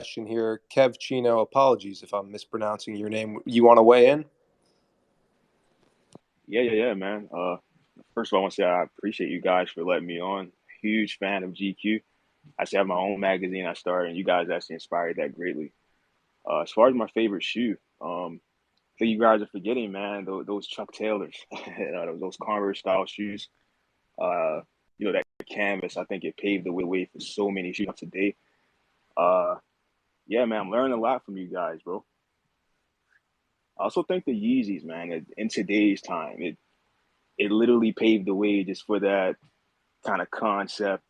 question here. Kev Chino, apologies if I'm mispronouncing your name. You want to weigh in? Yeah, man. First of all, I want to say I appreciate you guys for letting me on. Huge fan of GQ. I actually have my own magazine I started, and you guys actually inspired that greatly. As far as my favorite shoe, I think you guys are forgetting, man, those Chuck Taylors, those Converse style shoes. Uh, that canvas, I think it paved the way for so many shoes today. Uh, yeah, man, I'm learning a lot from you guys, bro. I also think the Yeezys, man, in today's time, it literally paved the way just for that kind of concept,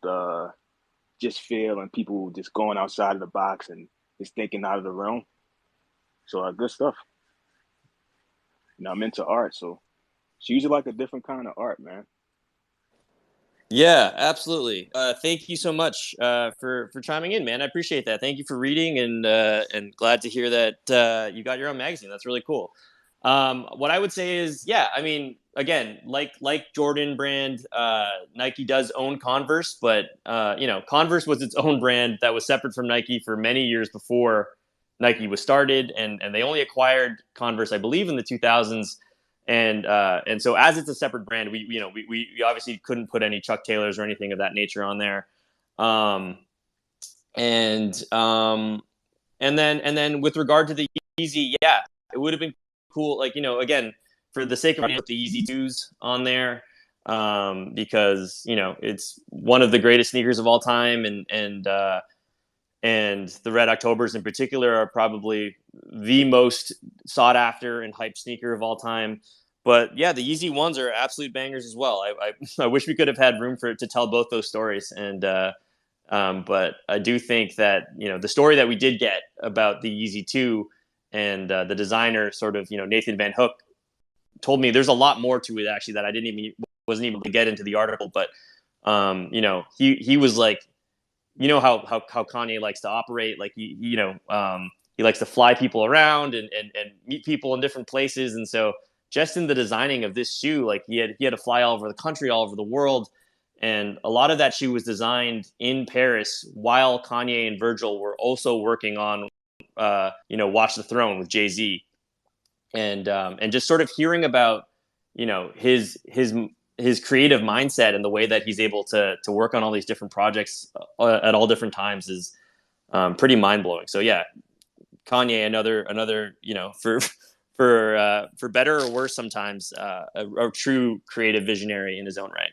just feel and people just going outside of the box and just thinking out of the realm. So good stuff. I'm into art, so it's usually like a different kind of art, man. Yeah, absolutely. Thank you so much for chiming in, man. I appreciate that. Thank you for reading, and glad to hear that you got your own magazine. That's really cool. What I would say is, yeah, I mean, again, like Jordan brand, Nike does own Converse, but Converse was its own brand that was separate from Nike for many years before Nike was started, and they only acquired Converse, I believe, in the 2000s. And so as it's a separate brand, we obviously couldn't put any Chuck Taylors or anything of that nature on there. Um, and then with regard to the Yeezy, yeah, it would have been cool. Like, again, for the sake of put the Yeezy twos on there, because it's one of the greatest sneakers of all time, and the Red Octobers in particular are probably the most sought after and hyped sneaker of all time. But yeah, the Yeezy ones are absolute bangers as well. I wish we could have had room for it to tell both those stories. But I do think that the story that we did get about the Yeezy 2 and the designer, sort of Nathan Van Hook, told me there's a lot more to it actually that I wasn't able to get into the article. But he was like, how Kanye likes to operate. Like he likes to fly people around and meet people in different places. And so just in the designing of this shoe, like he had to fly all over the country, all over the world. And a lot of that shoe was designed in Paris while Kanye and Virgil were also working on, Watch the Throne with Jay-Z. And just sort of hearing about, his creative mindset and the way that he's able to work on all these different projects at all different times is pretty mind blowing. So yeah, Kanye, another for better or worse sometimes a true creative visionary in his own right.